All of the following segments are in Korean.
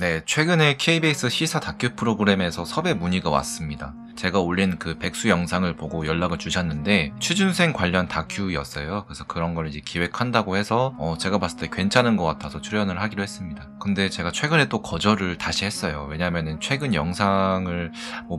네, 최근에 KBS 시사 다큐 프로그램에서 섭외 문의가 왔습니다. 제가 올린 그 백수 영상을 보고 연락을 주셨는데 취준생 관련 다큐였어요. 그래서 그런 걸 이제 기획한다고 해서 제가 봤을 때 괜찮은 것 같아서 출연을 하기로 했습니다. 근데 제가 최근에 또 거절을 다시 했어요. 왜냐면은 최근 영상을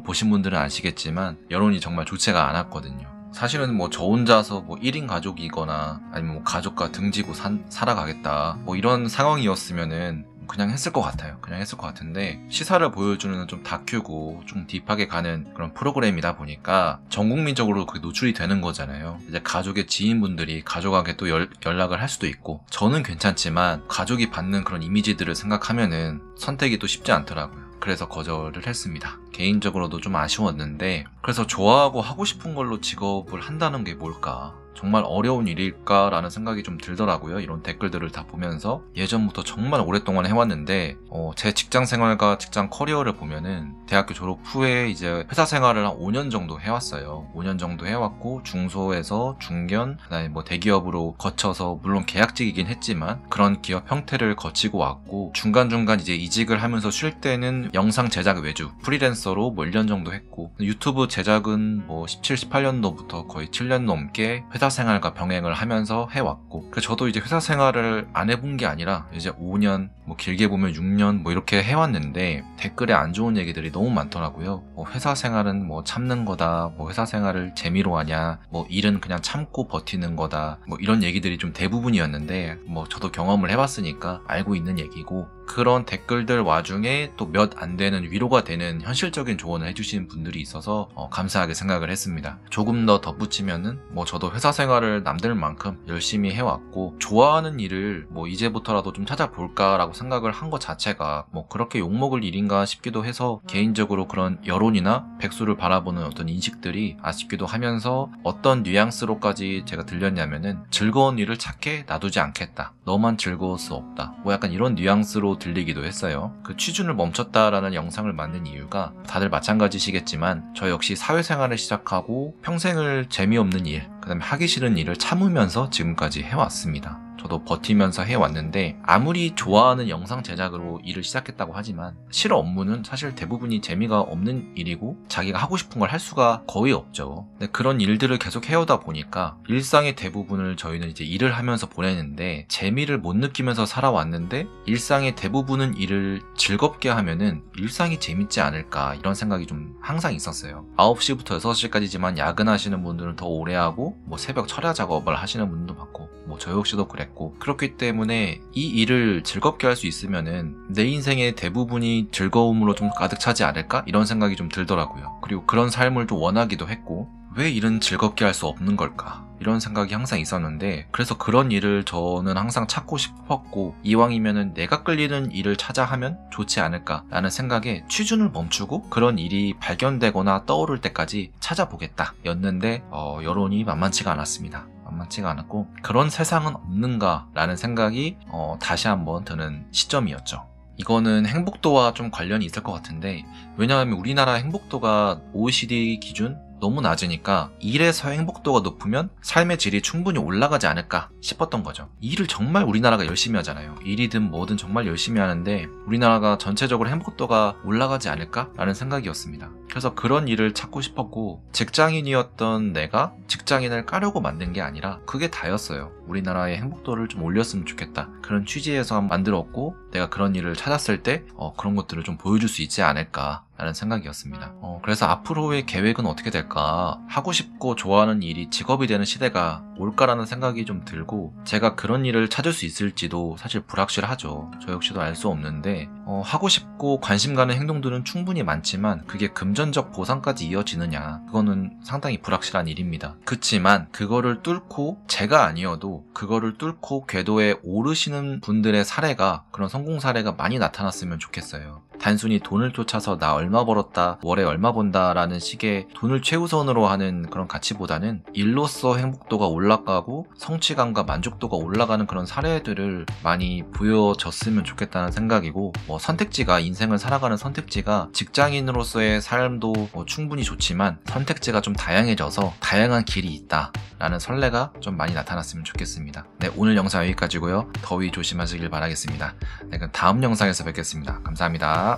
보신 분들은 아시겠지만 여론이 정말 좋지가 않았거든요. 사실은 저 혼자서 1인 가족이거나 아니면 가족과 등지고 살아가겠다 이런 상황이었으면은 그냥 했을 것 같아요. 그냥 했을 것 같은데 시사를 보여주는 좀 다큐고 좀 딥하게 가는 그런 프로그램이다 보니까 전 국민적으로 그게 노출이 되는 거잖아요. 이제 가족의 지인분들이 가족에게 또 연락을 할 수도 있고 저는 괜찮지만 가족이 받는 그런 이미지들을 생각하면은 선택이 또 쉽지 않더라고요. 그래서 거절을 했습니다. 개인적으로도 좀 아쉬웠는데 그래서 좋아하고 하고 싶은 걸로 직업을 한다는 게 뭘까? 정말 어려운 일일까라는 생각이 좀 들더라고요. 이런 댓글들을 다 보면서 예전부터 정말 오랫동안 해왔는데 제 직장 생활과 직장 커리어를 보면은 대학교 졸업 후에 이제 회사 생활을 한 5년 정도 해왔어요. 5년 정도 해왔고 중소에서 중견 그다음에 대기업으로 거쳐서 물론 계약직이긴 했지만 그런 기업 형태를 거치고 왔고 중간중간 이제 이직을 하면서 쉴 때는 영상 제작 외주 프리랜서로 1년 정도 했고 유튜브 제작은 17, 18년도부터 거의 7년 넘게 회사 생활과 병행을 하면서 해왔고 저도 이제 회사 생활을 안 해본 게 아니라 이제 5년 길게 보면 6년 이렇게 해왔는데 댓글에 안 좋은 얘기들이 너무 많더라고요. 회사 생활은 참는 거다, 회사 생활을 재미로 하냐, 일은 그냥 참고 버티는 거다, 이런 얘기들이 좀 대부분이었는데 저도 경험을 해봤으니까 알고 있는 얘기고 그런 댓글들 와중에 또 몇 안 되는 위로가 되는 현실적인 조언을 해주시는 분들이 있어서 감사하게 생각을 했습니다. 조금 더 덧붙이면은 저도 회사 생활을 남들만큼 열심히 해왔고 좋아하는 일을 이제부터라도 좀 찾아볼까라고 생각을 한 것 자체가 그렇게 욕먹을 일인가 싶기도 해서 개인적으로 그런 여론이나 백수를 바라보는 어떤 인식들이 아쉽기도 하면서 어떤 뉘앙스로까지 제가 들렸냐면은 즐거운 일을 찾게 놔두지 않겠다. 너만 즐거울 수 없다. 약간 이런 뉘앙스로 들리기도 했어요. 그 취준을 멈췄다라는 영상을 만든 이유가 다들 마찬가지시겠지만 저 역시 사회생활을 시작하고 평생을 재미없는 일, 그 다음에 하기 싫은 일을 참으면서 지금까지 해왔습니다. 저도 버티면서 해왔는데 아무리 좋아하는 영상 제작으로 일을 시작했다고 하지만 실업 업무는 사실 대부분이 재미가 없는 일이고 자기가 하고 싶은 걸 할 수가 거의 없죠. 근데 그런 일들을 계속 해오다 보니까 일상의 대부분을 저희는 이제 일을 하면서 보내는데 재미를 못 느끼면서 살아왔는데 일상의 대부분은 일을 즐겁게 하면은 일상이 재밌지 않을까 이런 생각이 좀 항상 있었어요. 9시부터 6시까지지만 야근하시는 분들은 더 오래 하고 새벽 철야 작업을 하시는 분도 많고 저 역시도 그랬고 그렇기 때문에 이 일을 즐겁게 할 수 있으면은 내 인생의 대부분이 즐거움으로 좀 가득 차지 않을까 이런 생각이 좀 들더라고요. 그리고 그런 삶을 좀 원하기도 했고 왜 일은 즐겁게 할 수 없는 걸까 이런 생각이 항상 있었는데 그래서 그런 일을 저는 항상 찾고 싶었고 이왕이면은 내가 끌리는 일을 찾아 하면 좋지 않을까 라는 생각에 취준을 멈추고 그런 일이 발견되거나 떠오를 때까지 찾아보겠다 였는데 여론이 만만치가 않았습니다. 만만치가 않았고 그런 세상은 없는가 라는 생각이 다시 한번 드는 시점이었죠. 이거는 행복도와 좀 관련이 있을 것 같은데 왜냐하면 우리나라 행복도가 OECD 기준 너무 낮으니까 일에서 행복도가 높으면 삶의 질이 충분히 올라가지 않을까 싶었던 거죠. 일을 정말 우리나라가 열심히 하잖아요. 일이든 뭐든 정말 열심히 하는데 우리나라가 전체적으로 행복도가 올라가지 않을까 라는 생각이었습니다. 그래서 그런 일을 찾고 싶었고 직장인이었던 내가 직장인을 까려고 만든 게 아니라 그게 다였어요. 우리나라의 행복도를 좀 올렸으면 좋겠다. 그런 취지에서 만들었고 내가 그런 일을 찾았을 때 그런 것들을 좀 보여줄 수 있지 않을까 라는 생각이었습니다. 그래서 앞으로의 계획은 어떻게 될까? 하고 싶고 좋아하는 일이 직업이 되는 시대가 올까라는 생각이 좀 들고 제가 그런 일을 찾을 수 있을지도 사실 불확실하죠. 저 역시도 알 수 없는데 하고 싶고 관심 가는 행동들은 충분히 많지만 그게 금전적 보상까지 이어지느냐 그거는 상당히 불확실한 일입니다. 그치만 그거를 뚫고 제가 아니어도 그거를 뚫고 궤도에 오르시는 분들의 사례가 그런 성공 사례가 많이 나타났으면 좋겠어요. 단순히 돈을 쫓아서 나 얼마 벌었다, 월에 얼마 번다라는 식의 돈을 최우선으로 하는 그런 가치보다는 일로서 행복도가 올라가고 성취감과 만족도가 올라가는 그런 사례들을 많이 보여줬으면 좋겠다는 생각이고, 선택지가, 인생을 살아가는 선택지가 직장인으로서의 삶도 충분히 좋지만 선택지가 좀 다양해져서 다양한 길이 있다 라는 선례가 좀 많이 나타났으면 좋겠습니다. 네, 오늘 영상 여기까지고요. 더위 조심하시길 바라겠습니다. 네, 그럼 다음 영상에서 뵙겠습니다. 감사합니다.